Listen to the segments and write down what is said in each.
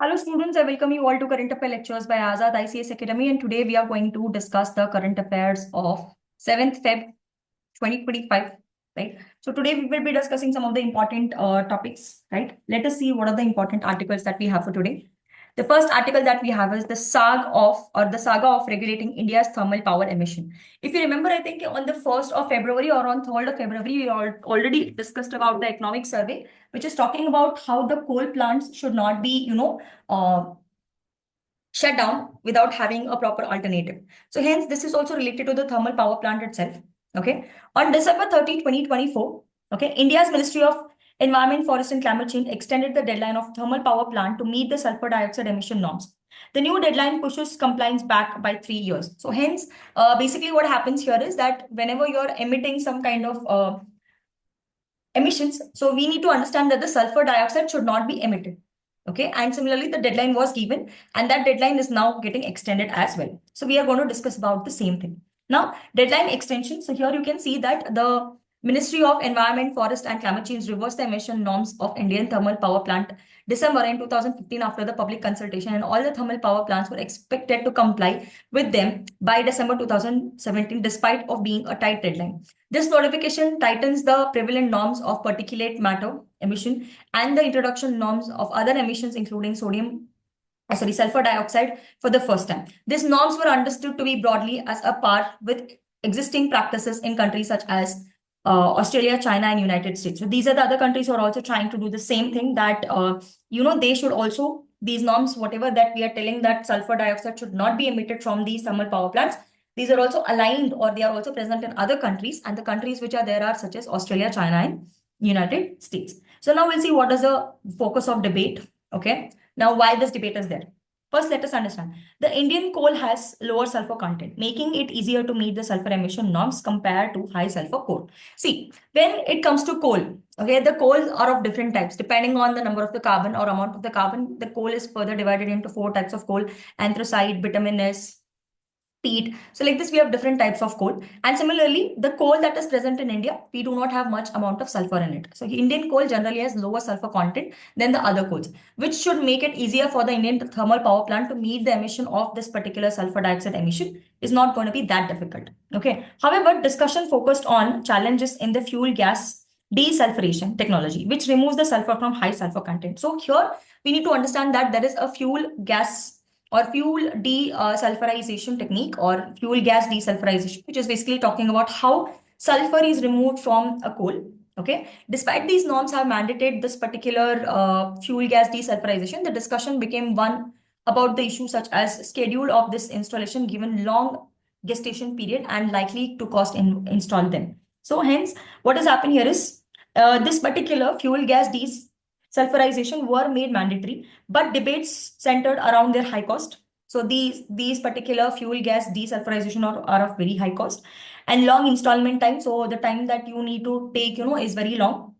Hello students, I welcome you all to Current Affair Lectures by Azad ICS Academy, and today we are going to discuss the current affairs of 7th Feb 2025, right? So today we will be discussing some of the important topics, right? Let us see what are the important articles that we have for today. The first article that we have is the saga of regulating India's thermal power emission. If you remember, I think on the 1st of February or on 3rd of February, we already discussed about the economic survey, which is talking about how the coal plants should not be, shut down without having a proper alternative. So hence, this is also related to the thermal power plant itself. Okay. On December 30, 2024, okay, India's Ministry of Environment, Forest and Climate Change extended the deadline of thermal power plant to meet the sulfur dioxide emission norms. The new deadline pushes compliance back by 3 years. So hence, basically what happens here is that whenever you're emitting some kind of emissions, so we need to understand that the sulfur dioxide should not be emitted. Okay, and similarly, the deadline was given, and that deadline is now getting extended as well. So we are going to discuss about the same thing. Now, deadline extension. So here you can see that the Ministry of Environment, Forest and Climate Change reversed the emission norms of Indian thermal power plant December in 2015 after the public consultation, and all the thermal power plants were expected to comply with them by December 2017, despite of being a tight deadline. This notification tightens the prevalent norms of particulate matter emission and the introduction norms of other emissions, including sulfur dioxide for the first time. These norms were understood to be broadly as a par with existing practices in countries such as Australia, China, and United States. So these are the other countries who are also trying to do the same thing, that they should also, these norms, whatever that we are telling that sulfur dioxide should not be emitted from these thermal power plants, these are also aligned, or they are also present in other countries, and the countries which are there are such as Australia, China, and United States. So now we'll see what is the focus of debate. Okay. Now, why this debate is there? First, let us understand. The Indian coal has lower sulfur content, making it easier to meet the sulfur emission norms compared to high sulfur coal. See, when it comes to coal, okay, the coals are of different types. Depending on the number of the carbon or amount of the carbon, the coal is further divided into 4 types of coal: anthracite, bituminous, peat. So like this, we have different types of coal. And similarly, the coal that is present in India, we do not have much amount of sulfur in it. So Indian coal generally has lower sulfur content than the other coals, which should make it easier for the Indian thermal power plant to meet the emission of this particular sulfur dioxide emission. Is not going to be that difficult. Okay. However, discussion focused on challenges in the fuel gas desulfuration technology, which removes the sulfur from high sulfur content. So here we need to understand that there is a fuel gas or fuel desulfurization technique, or fuel gas desulfurization, which is basically talking about how sulfur is removed from a coal. Okay. Despite these norms have mandated this particular fuel gas desulfurization, the discussion became one about the issue such as schedule of this installation given long gestation period and likely to cost install them. So hence, what has happened here is this particular fuel gas desulfurization were made mandatory, but debates centered around their high cost. So these particular fuel gas desulfurization are of very high cost and long installment time. So the time that you need to take, is very long.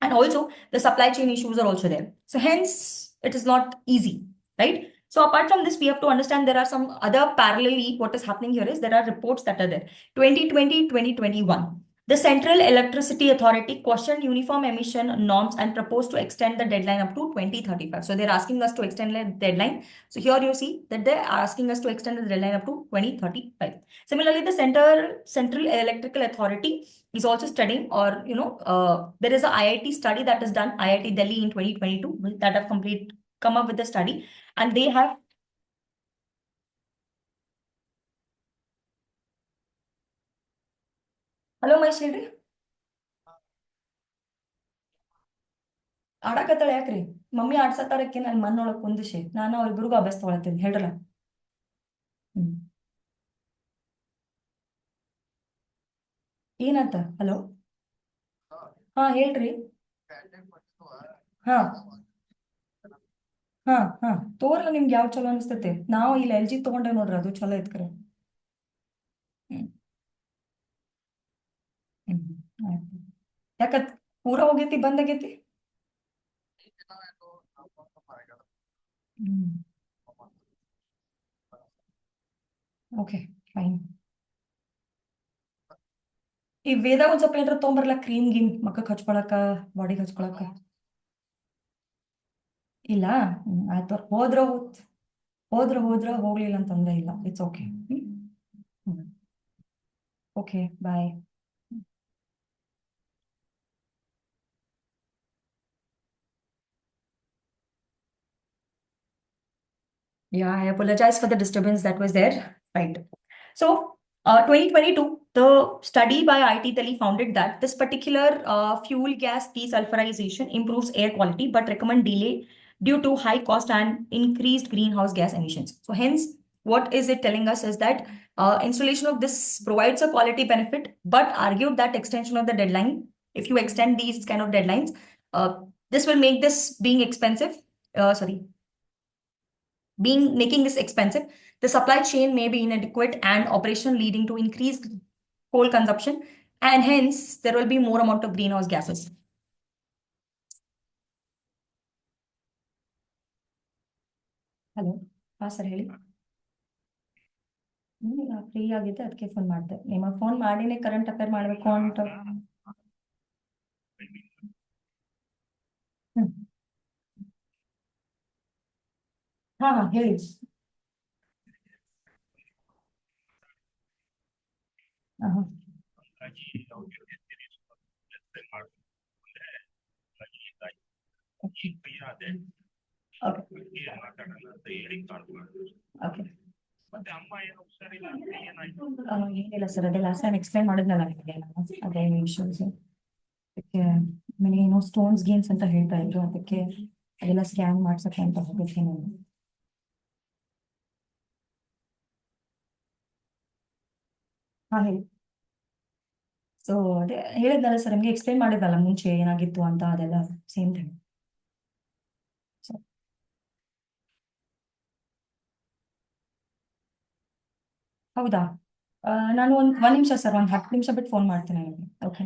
And also the supply chain issues are also there. So hence it is not easy, right? So apart from this, we have to understand there are some other parallelly, what is happening here is there are reports that are there. 2020, 2021. The Central Electricity Authority questioned uniform emission norms and proposed to extend the deadline up to 2035. So they're asking us to extend the deadline. So here you see that they're asking us to extend the deadline up to 2035. Similarly, the Central Electrical Authority is also studying, or there is a IIT study that is done, IIT Delhi in 2022, that have come up with the study, and they have. Hello, my children. ಆಡಕತ್ತಾಳ ಯಾಕ್ರಿ? Mummy ಆಡ್ಸತ್ತಾರಕ್ಕೆ ನಾನು ಮಣ್ಣೊಳಗೆ ಕುಂದಿಸಿ ನಾನು ಅವ್ರಿಬ್ರಿಗೂ ಅಭ್ಯಾಸ ತಗೊಳತ್ತೀನಿ ಹೇಳ್ರಲ್ಲ. ಏನಂತ? Hello. ಹಾ ಹೇಳ್ರಿ. ಹಾ ಹಾ ಹಾ ತೋರ್ಲ, ನಿಮ್ಗೆ ಯಾವ ಚಲೋ ಅನಿಸ್ತೈತೆ? ನಾವು ಇಲ್ಲಿ LG ತಗೊಂಡೆ ನೋಡ್ರಿ, ಅದು ಚಲೋ ಐತ್ಕರೆ. ಹ್ಮ್ ಹ್ಮ್ ಆಯ್ತು. ಯಾಕ ಪೂರ ಹೋಗೈತಿ, ಬಂದಾಗೈತಿ? ಹ್ಮ್ ಓಕೆ ಫೈನ್. ಈ ವೇದ ಒಂದ್ ಸ್ವಲ್ಪ ಏನಾರ ತೊಗೊಂಬರ್ಲ, ಕ್ರೀಮ್ ಗೀಮ್ ಮಕ್ಕಕ್ ಹಚ್ಕೊಳಕ, ಬಾಡಿಗೆ ಹಚ್ಕೊಳಕ. ಇಲ್ಲ ಆಯ್ತು ಹೋದ್ರ ಹೋಗ್ಲಿಲ್ಲ ಅಂತಂದ್ರೆ ಇಲ್ಲ it's okay. Okay bye. Yeah, I apologize for the disturbance that was there. Right. So, 2022, the study by IT Delhi founded that this particular fuel gas desulfurization improves air quality but recommend delay due to high cost and increased greenhouse gas emissions. So, hence, what is it telling us is that installation of this provides a quality benefit, but argued that extension of the deadline, if you extend these kind of deadlines, this will make this being expensive. Sorry, being making this expensive, the supply chain may be inadequate and operation leading to increased coal consumption, and hence there will be more amount of greenhouse gases. Hello, ಹಾ sir ಹೇಳಿ. Free ಆಗಿದ್ದೆ ಅದಕ್ಕೆ phone ಮಾಡಿದೆ. ನಿಮಗೆ phone ಮಾಡಿನೇ current affair ಮಾಡಬೇಕು ಅಂತ. ಹಾ ಹಾ ಹೇಳಿ. ಹಾ ಹಾ ಓಕೆ. ಏನಿಲ್ಲ ಸರ್, ಅದೇ ಲಾಸ್ಟ್ ಟೈಮ್ ಎಕ್ಸ್ಪ್ಲೈನ್ ಮಾಡಿದ್ನಲ್ಲ ನಿಮಗೆ ನಾನು, ಅದೇ ಇಶ್ಯೂಸ್. ಅದಕ್ಕೆ ಆಮೇಲೆ ಏನೋ ಸ್ಟೋನ್ಸ್ ಗೇಮ್ಸ್ ಅಂತ ಹೇಳ್ತಾ ಇದ್ರು, ಅದಕ್ಕೆ ಅದೆಲ್ಲ ಸ್ಕ್ಯಾನ್ ಮಾಡ್ಸಕ್ಕೆ ಅಂತ ಹೋಗಿದ್ದೆ ನಾನು. ಹಾ ಹೇಳಿ. ಸೊ ಅದೇ ಹೇಳಿದ್ನಲ್ಲ ಸರ್, ನಿಮ್ಗೆ ಎಕ್ಸ್ಪ್ಲೈನ್ ಮಾಡಿದ್ನಲ್ಲ ಮುಂಚೆ ಏನಾಗಿತ್ತು ಅಂತ, ಅದೆಲ್ಲ ಸೇಮ್ ಥಿಂಗ್. ಸೊ ಹೌದಾ, ನಾನು ಒಂದ್ ನಿಮಿಷ ಸರ್, ಒಂದು 10 ನಿಮಿಷ ಬಿಟ್ಟು ಫೋನ್ ಮಾಡ್ತೇನೆ ನಿಮಗೆ. ಓಕೆ.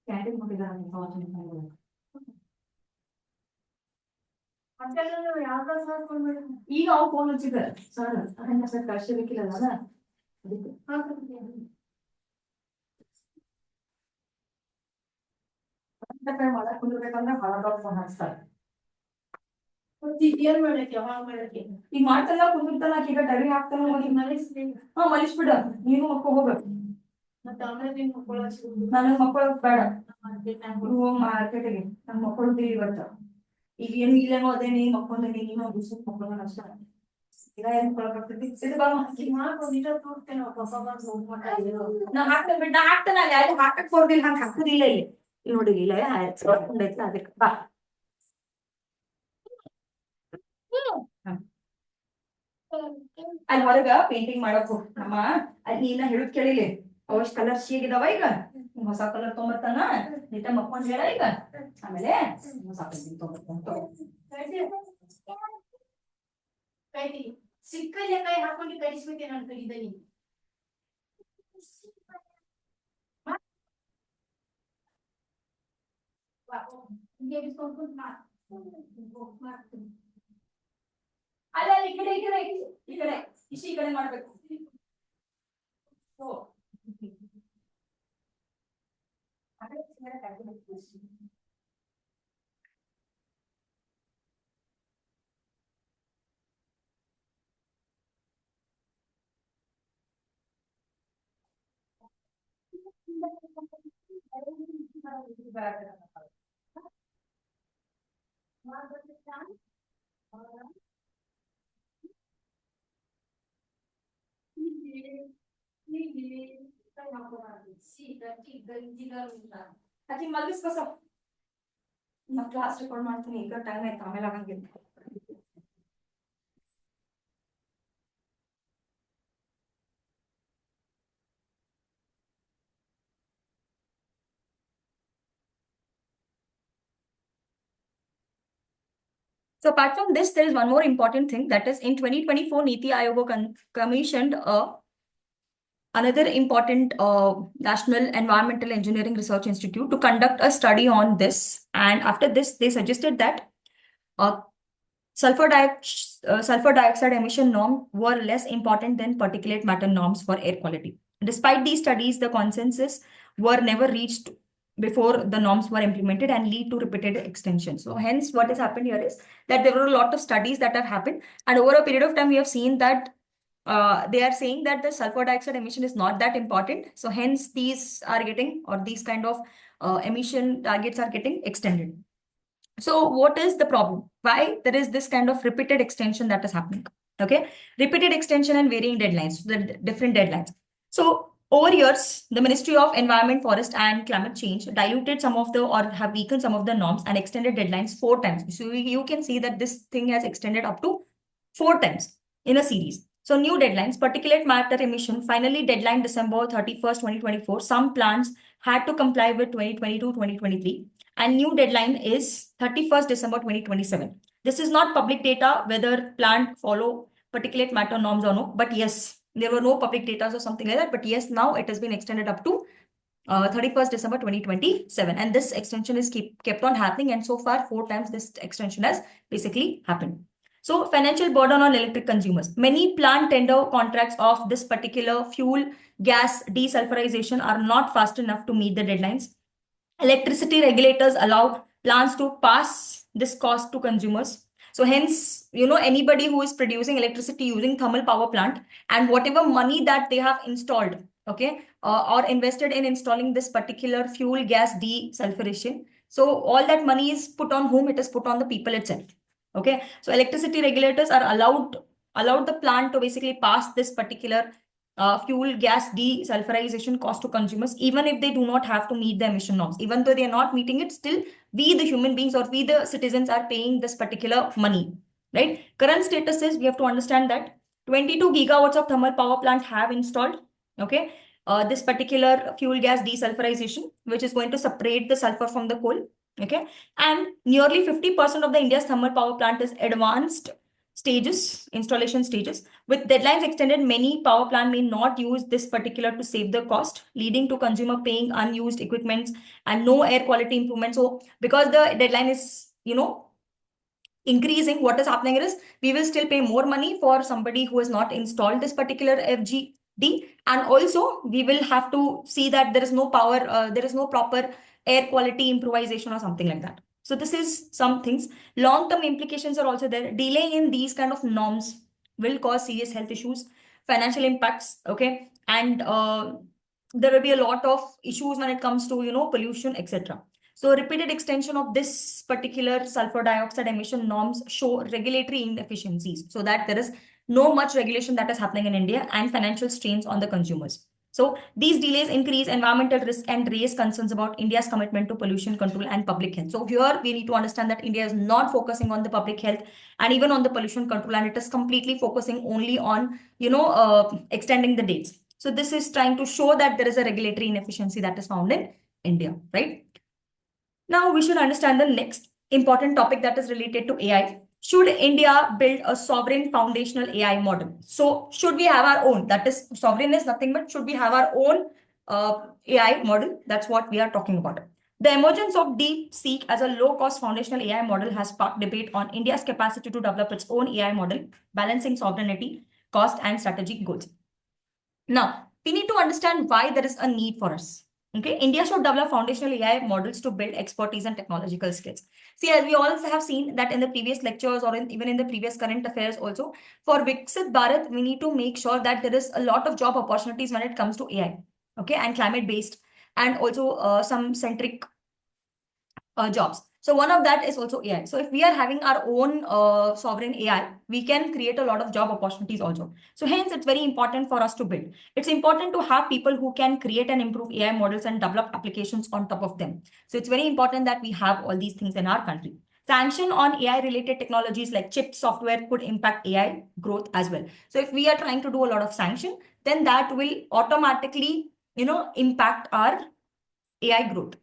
ಕ್ಯಾಂಟೀನ್ ಹೋಗಿದ್ದಾರೆ. ಈಗ ಅವ್ರು ಫೋನ್ ಹಚ್ಚಿದ್ದಾರೆ ಸರ್, ಸರ್ ಕಳ್ಸಿರ್ಲಿಕ್ಕಿಲ್ಲ ಅದಕ್ಕೆ ಮಾಡಕ್ ಕುಂದಿರ್ಬೇಕಂದ್ರೆ ಹೊರಗೆ ಫೋನ್ ಹಚ್ತಾರೆ. ಏನ್ ಮಾಡಕ್ಕೆ ಈಗ ಮಾಡ್ತಲ್ಲ ಕುಂದಿರ್ತಾನ, ಈಗ ಡರಿ ಹಾಕ್ತಾನ, ಹಾ ಮಲಿಸ್ಬಿಡ, ನೀನು ಮಕ್ಕಳು ಹೋಗ್ಬೇಕು. ನನಗ್ ಮಕ್ಕಳು ಬೇಡ, ಹೋಗ್ ಮಾರ್ಕೆಟ್ಗೆ ನನ್ ಮಕ್ಕಳು ಇವತ್ತ. ಈಗ ಏನು ಇಲ್ಲೇನೋ ಅದೇ ನೀ ಮಕ್ಕೊಂದೇನಿ, ನೀನು ದಿವ್ಸಕ್ಕೆ ಮಕ್ಕಳು ಅಷ್ಟೇ. ಈಗ ಏನ್ ಕೊಳಕಾಗ್ತೈತಿ, ನಾ ಹಾಕ್ತೇನೆ ಬಿಡ್, ನಾ ಹಾಕ್ತೇನೆ ಅಲ್ಲಿ, ಅಲ್ಲಿ ಹಾಕಕ್ ಹೋಗಿಲ್ಲ, ಹಂಗ ಹಾಕುದಿಲ್ಲ ಇಲ್ಲಿ. ಇಲ್ಲಿ ನೋಡಿ, ಇಲ್ಲ ಹಾಕೊಂಡೈತ್ಲ ಅದಕ್ಕೆ ಬಾ. ಅಲ್ಲಿ ಹೊರಗ ಪೇಂಟಿಂಗ್ ಮಾಡಕ್ ನಮ್ಮ ಅಲ್ಲಿ ನೀನ ಹೇಳುದ್ ಕೇಳಿಲಿ, ಅವಷ್ಟು ಕಲರ್ ಶೀಗಿದಾವ ಈಗ, ಹೊಸ ಕಲರ್ ತೊಗೊಂಬರ್ತಾನ, ನೀಟ ಮಕ್ಕೊಂಡ್ ಹೇಳ ಈಗ, ಆಮೇಲೆ ಹೊಸ ಪೇಂಟಿಂಗ್ ತೊಗೊಂಬರ್ತಾನ. ಸಿಕ್ಕಲ್ಲಿ ಕೈ ಹಾಕೊಂಡು ಕಳಿಸ್ಬೇಕೆ ನಾನು ಕಲಿದ್ದೀನಿ. ಅಲ್ಲ ಅಲ್ಲಿ ಈ ಕಡೆ ಈ ಕಡೆ ಈ ಕಡೆ ಇಷ್ಟು ಈ ಕಡೆ ಮಾಡ್ಬೇಕು. ಮಲಗಿಸ್ಕೊಸ, ನಾ ಕ್ಲಾಸ್ ರೆಕಾರ್ಡ್ ಮಾಡ್ತೀನಿ, ಈಗ ಟೈಮ್ ಆಯ್ತು, ಆಮೇಲೆ ಆಗಂಗಿಲ್ಲ. So apart from this, there is one more important thing, that is in 2024, Niti Aayog commissioned a another important National Environmental Engineering Research Institute to conduct a study on this. And after this, they suggested that uh, sulfur dioxide emission norms were less important than particulate matter norms for air quality. Despite these studies, the consensus were never reached before the norms were implemented and lead to repeated extension. So hence what has happened here is that there were a lot of studies that have happened, and over a period of time we have seen that they are saying that the sulfur dioxide emission is not that important. So hence these are getting, or these kind of emission targets are getting extended. So what is the problem? Why there is this kind of repeated extension that is happening? Okay, repeated extension and varying deadlines, the different deadlines. So over years, the Ministry of Environment, Forest and Climate Change diluted some of the, or have weakened some of the norms and extended deadlines 4 times. So you can see that this thing has extended up to 4 times in a series. So new deadlines, particulate matter emission, finally deadline December 31st, 2024. Some plants had to comply with 2022, 2023. And new deadline is 31st December 2027. This is not public data, whether plant follow particulate matter norms or no. But yes, there were no public data or something like that. But yes, now it has been extended up to 31st December 2027. And this extension is kept on happening. And so far, 4 times this extension has basically happened. So financial burden on electric consumers. Many plant tender contracts of this particular fuel gas desulfurization are not fast enough to meet the deadlines. Electricity regulators allow plants to pass this cost to consumers. So hence, anybody who is producing electricity using thermal power plant, and whatever money that they have installed, okay, or invested in installing this particular fuel gas desulfurization. So all that money is put on whom? It is put on the people itself. Okay, so electricity regulators are allowed the plant to basically pass this particular fuel gas desulfurization cost to consumers, even if they do not have to meet the emission norms. Even though they are not meeting it, still we the human beings or we the citizens are paying this particular money, right? Current status is, we have to understand that 22 gigawatts of thermal power plant have installed, okay, this particular fuel gas desulfurization, which is going to separate the sulfur from the coal, okay, and nearly 50% of the India's thermal power plant is advanced stages, installation stages. With deadlines extended, many power plant may not use this particular to save the cost, leading to consumer paying unused equipments and no air quality improvement. So because the deadline is, increasing, what is happening is we will still pay more money for somebody who has not installed this particular FGD, and also we will have to see that there is no power, there is no proper air quality improvisation or something like that. So this is some things. Long-term implications are also there. Delay in these kind of norms will cause serious health issues, financial impacts, okay, and there will be a lot of issues when it comes to pollution, etc. So repeated extension of this particular sulfur dioxide emission norms show regulatory inefficiencies, so that there is no much regulation that is happening in India, and financial strains on the consumers. So these delays increase environmental risk and raise concerns about India's commitment to pollution control and public health. So here we need to understand that India is not focusing on the public health and even on the pollution control, and it is completely focusing only on extending the dates. So this is trying to show that there is a regulatory inefficiency that is found in India, right? Now we should understand the next important topic that is related to AI. Should India build a sovereign foundational AI model? So should we have our own? That is, sovereign is nothing but should we have our own AI model? That's what we are talking about. The emergence of DeepSeek as a low-cost foundational AI model has sparked debate on India's capacity to develop its own AI model, balancing sovereignty, cost, and strategic goals. Now, we need to understand why there is a need for us. Okay, India should develop foundational AI models to build expertise and technological skills. See, as we all have seen that in the previous lectures or even in the previous current affairs also, for Viksit Bharat, we need to make sure that there is a lot of job opportunities when it comes to AI, okay, and climate-based, and also some centric jobs. So one of that is also AI. So if we are having our own sovereign AI, we can create a lot of job opportunities also. So hence, it's very important for us to build. It's important to have people who can create and improve AI models and develop applications on top of them. So it's very important that we have all these things in our country. Sanction on AI related technologies like chip software could impact AI growth as well. So if we are trying to do a lot of sanction, then that will automatically, impact our AI growth.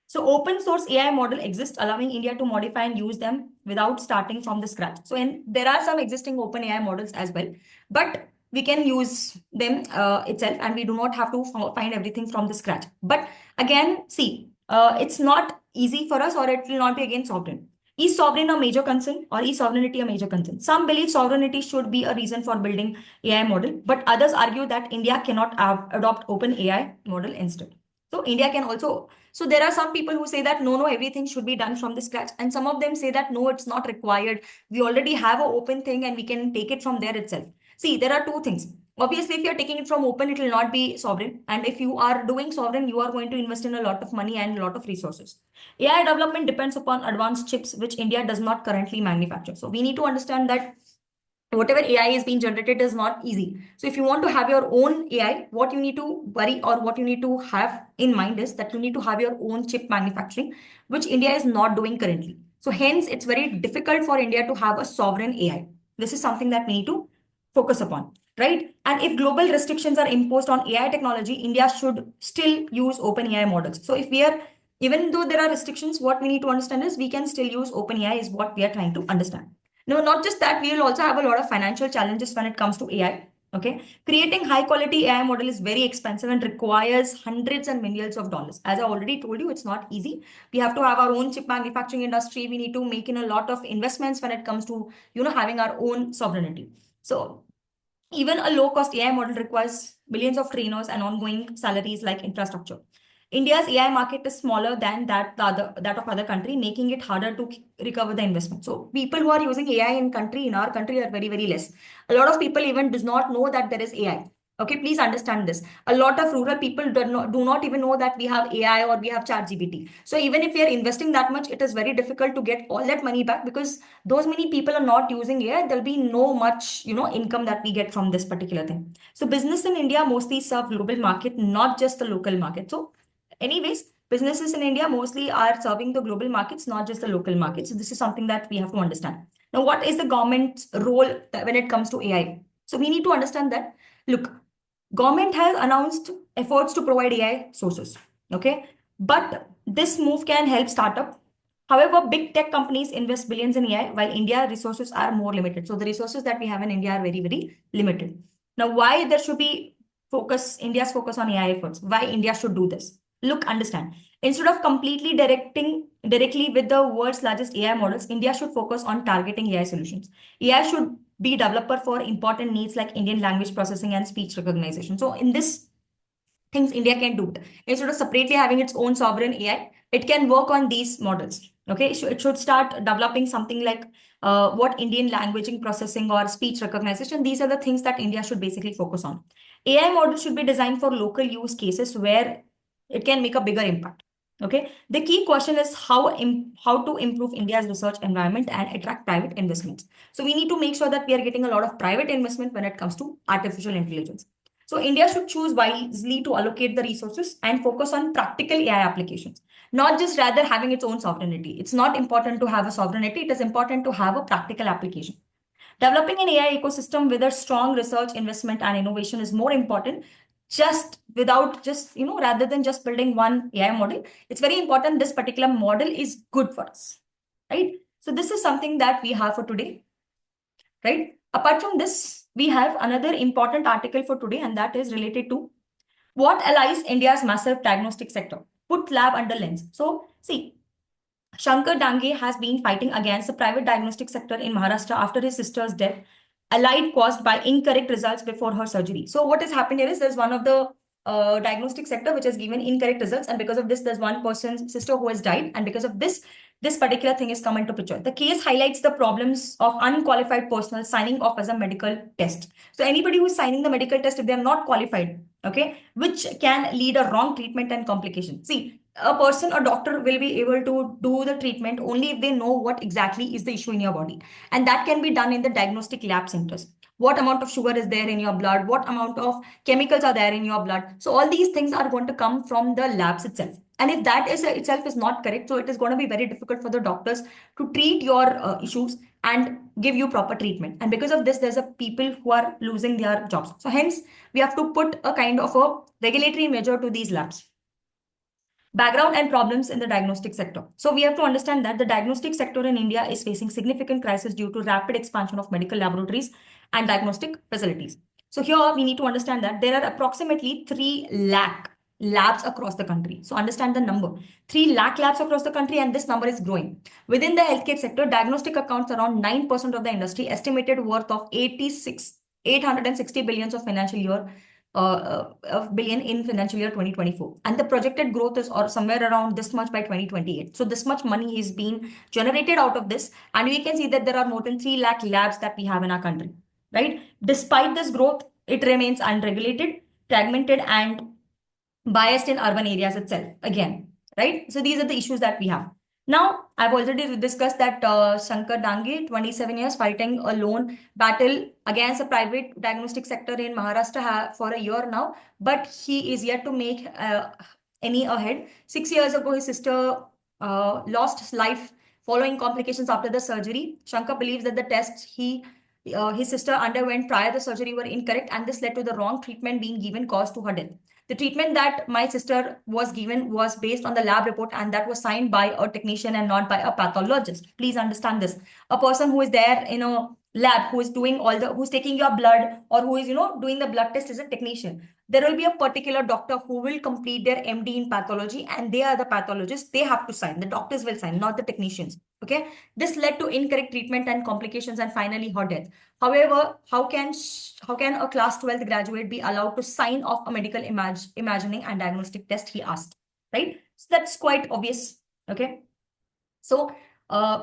So open source AI model exists, allowing India to modify and use them without starting from the scratch. So there are some existing open AI models as well, but we can use them itself, and we do not have to find everything from the scratch. But again, see, it's not easy for us, or it will not be again sovereign. Is sovereign a major concern, or is sovereignty a major concern? Some believe sovereignty should be a reason for building AI model, but others argue that India cannot adopt open AI model instead. So India can also. So there are some people who say that no, everything should be done from the scratch, and some of them say that no, it's not required. We already have an open thing, and we can take it from there itself. See, there are two things. Obviously, if you're taking it from open, it will not be sovereign. And if you are doing sovereign, you are going to invest in a lot of money and a lot of resources. AI development depends upon advanced chips, which India does not currently manufacture. So we need to understand that whatever AI is being generated is not easy. So if you want to have your own AI, what you need to worry, or what you need to have in mind is that you need to have your own chip manufacturing, which India is not doing currently. So hence, it's very difficult for India to have a sovereign AI. This is something that we need to focus upon, right? And if global restrictions are imposed on AI technology, India should still use open AI models. So if we are, even though there are restrictions, what we need to understand is we can still use open AI is what we are trying to understand. No, not just that, we will also have a lot of financial challenges when it comes to AI. Okay. Creating high quality AI model is very expensive and requires hundreds and millions of dollars. As I already told you, it's not easy. We have to have our own chip manufacturing industry. We need to make in a lot of investments when it comes to, having our own sovereignty. So even a low cost AI model requires billions of trainers and ongoing salaries like infrastructure. India's AI market is smaller than that of other country, making it harder to recover the investment. So people who are using AI in our country are very, very less. A lot of people even does not know that there is AI. Okay, please understand this. A lot of rural people do not even know that we have AI or we have ChatGPT. So even if we are investing that much, it is very difficult to get all that money back, because those many people are not using AI. There'll be no much, income that we get from this particular thing. So business in India mostly serve global market, not just the local market. So anyways, businesses in India mostly are serving the global markets, not just the local markets. So this is something that we have to understand. Now, what is the government's role when it comes to AI? So we need to understand that, look, government has announced efforts to provide AI sources. Okay. But this move can help startup. However, big tech companies invest billions in AI, while India resources are more limited. So the resources that we have in India are very, very limited. Now, why there should be India's focus on AI efforts? Why India should do this? Look, understand. Instead of completely directly with the world's largest AI models, India should focus on targeting AI solutions. AI should be developer for important needs like Indian language processing and speech recognition. So in this things, India can do it. Instead of separately having its own sovereign AI, it can work on these models. Okay, so it should start developing something like what Indian languaging processing or speech recognition. These are the things that India should basically focus on. AI models should be designed for local use cases where it can make a bigger impact. Okay, the key question is how to improve India's research environment and attract private investments. So we need to make sure that we are getting a lot of private investment when it comes to artificial intelligence. So India should choose wisely to allocate the resources and focus on practical AI applications, not just rather having its own sovereignty. It's not important to have a sovereignty. It is important to have a practical application. Developing an AI ecosystem with a strong research, investment, and innovation is more important. Rather than just building one AI model, it's very important this particular model is good for us, right? So this is something that we have for today, right? Apart from this, we have another important article for today, and that is related to what allies India's massive diagnostic sector. Put lab under lens. So, see, Shankar Dange has been fighting against the private diagnostic sector in Maharashtra after his sister's death, allied caused by incorrect results before her surgery. So, what has happened here is there's one of the diagnostic sector which has given incorrect results, and because of this, there's one person's sister who has died, and because of this, this particular thing is come into picture. The case highlights the problems of unqualified personnel signing off as a medical test. So, anybody who is signing the medical test, if they are not qualified, okay, which can lead a wrong treatment and complication. See, a doctor will be able to do the treatment only if they know what exactly is the issue in your body, and that can be done in the diagnostic lab centers. What amount of sugar is there in your blood, what amount of chemicals are there in your blood, so all these things are going to come from the labs itself. And if that is itself is not correct, so it is going to be very difficult for the doctors to treat your issues and give you proper treatment. And because of this, there's a people who are losing their jobs. So hence we have to put a kind of a regulatory measure to these labs. Background and problems in the diagnostic sector. So we have to understand that the diagnostic sector in India is facing significant crisis due to rapid expansion of medical laboratories and diagnostic facilities. So here we need to understand that there are approximately 3 lakh labs across the country. So understand the number. 3 lakh labs across the country, and this number is growing. Within the healthcare sector, diagnostic accounts around 9% of the industry, estimated worth of 860 billions of financial year billion in financial year 2024, and the projected growth is or somewhere around this much by 2028. So this much money is being generated out of this, and we can see that there are more than 3 lakh labs that we have in our country, right? Despite this growth, it remains unregulated, fragmented, and biased in urban areas itself again, right? So these are the issues that we have. Now, I've already discussed that Shankar Dange, 27 years, fighting a lone battle against a private diagnostic sector in Maharashtra for a year now, but he is yet to make any ahead. 6 years ago, his sister lost his life following complications after the surgery. Shankar believes that the tests his sister underwent prior to the surgery were incorrect, and this led to the wrong treatment being given, caused to her death. The treatment that my sister was given was based on the lab report, and that was signed by a technician and not by a pathologist. Please understand this. A person who is there in a lab, who is doing who's taking your blood, or who is, doing the blood test, is a technician. There will be a particular doctor who will complete their MD in pathology, and they are the pathologists. They have to sign. The doctors will sign, not the technicians. Okay. This led to incorrect treatment and complications, and finally her death. However, how can a class 12th graduate be allowed to sign off a medical imagining and diagnostic test? He asked, right? So that's quite obvious. Okay. So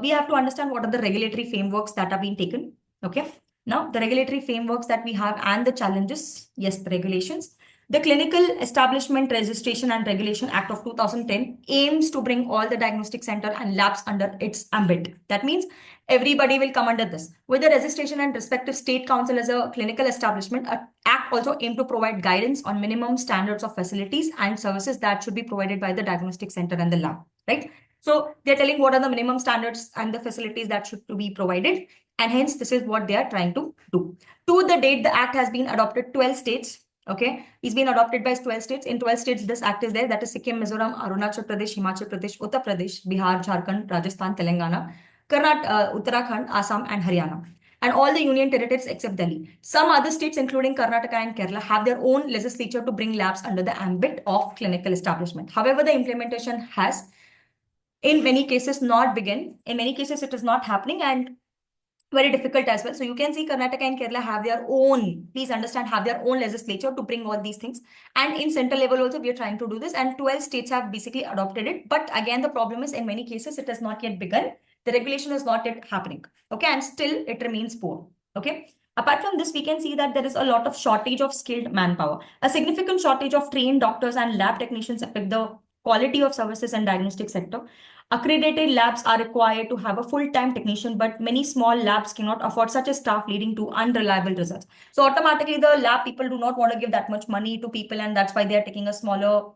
we have to understand what are the regulatory frameworks that are being taken. Okay. Now, the regulatory frameworks that we have and the challenges. Yes, the regulations. The Clinical Establishment Registration and Regulation Act of 2010 aims to bring all the diagnostic center and labs under its ambit. That means everybody will come under this. With the registration and respective state council as a clinical establishment, an act also aimed to provide guidance on minimum standards of facilities and services that should be provided by the diagnostic center and the lab, right? So they're telling what are the minimum standards and the facilities that should to be provided. And hence, this is what they are trying to do. To the date, the act has been adopted 12 states. Okay, it's been adopted by 12 states. In 12 states, this act is there. That is Sikkim, Mizoram, Arunachal Pradesh, Himachal Pradesh, Uttar Pradesh, Bihar, Jharkhand, Rajasthan, Telangana, Uttarakhand, Assam, and Haryana. And all the union territories except Delhi. Some other states, including Karnataka and Kerala, have their own legislature to bring labs under the ambit of clinical establishment. However, the implementation has, in many cases, not begun. In many cases, it is not happening, and very difficult as well. So you can see Karnataka and Kerala have their own, please understand, have their own legislature to bring all these things. And in central level also, we are trying to do this, and 12 states have basically adopted it. But again, the problem is in many cases, it has not yet begun. The regulation is not yet happening. Okay. And still it remains poor. Okay. Apart from this, we can see that there is a lot of shortage of skilled manpower. A significant shortage of trained doctors and lab technicians affect the quality of services and diagnostic sector. Accredited labs are required to have a full-time technician, but many small labs cannot afford such a staff, leading to unreliable results. So automatically, the lab people do not want to give that much money to people, and that's why they are taking a smaller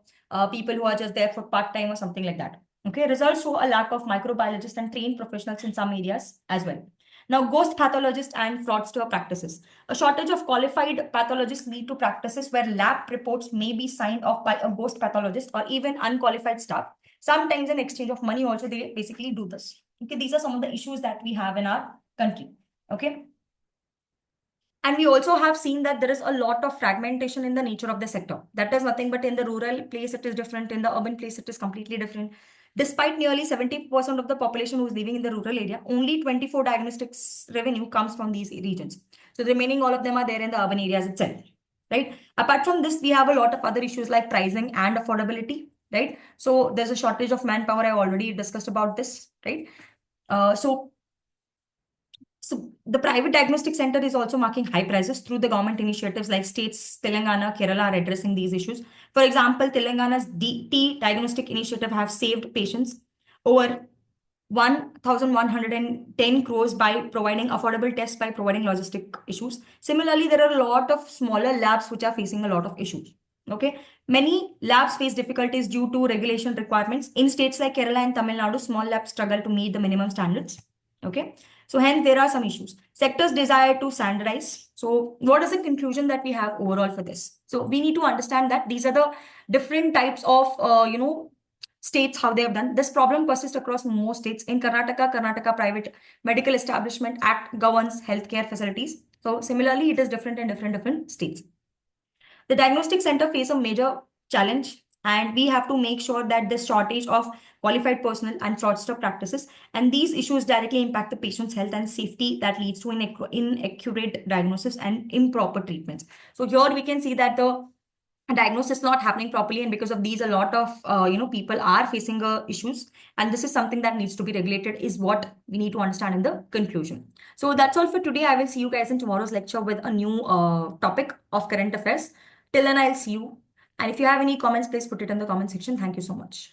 people who are just there for part-time or something like that. Okay, results show a lack of microbiologists and trained professionals in some areas as well. Now, ghost pathologists and fraudster practices. A shortage of qualified pathologists lead to practices where lab reports may be signed off by a ghost pathologist or even unqualified staff. Sometimes in exchange of money also, they basically do this. Okay, these are some of the issues that we have in our country. Okay. And we also have seen that there is a lot of fragmentation in the nature of the sector. That is nothing but in the rural place, it is different. In the urban place, it is completely different. Despite nearly 70% of the population who is living in the rural area, only 24 diagnostics revenue comes from these regions. So the remaining all of them are there in the urban areas itself, right? Apart from this, we have a lot of other issues like pricing and affordability, right? So there's a shortage of manpower. I already discussed about this, right? So the private diagnostic center is also marking high prices through the government initiatives like states, Telangana, Kerala are addressing these issues. For example, Telangana's DT diagnostic initiative have saved patients over 1,110 crores by providing affordable tests, by providing logistic issues. Similarly, there are a lot of smaller labs which are facing a lot of issues. Okay. Many labs face difficulties due to regulation requirements. In states like Kerala and Tamil Nadu, small labs struggle to meet the minimum standards. Okay. So hence there are some issues. Sectors desire to standardize. So what is the conclusion that we have overall for this? So we need to understand that these are the different types of, states, how they have done. This problem persists across most states. In Karnataka, Karnataka Private Medical Establishment Act governs healthcare facilities. So similarly, it is different in different states. The diagnostic center face a major challenge, and we have to make sure that the shortage of qualified personnel and fraudster practices, and these issues directly impact the patient's health and safety that leads to inaccurate diagnosis and improper treatments. So here we can see that the diagnosis is not happening properly, and because of these a lot of people are facing issues, and this is something that needs to be regulated, is what we need to understand in the conclusion. So that's all for today. I will see you guys in tomorrow's lecture with a new topic of current affairs. Till then, I'll see you, and if you have any comments, please put it in the comment section. Thank you so much.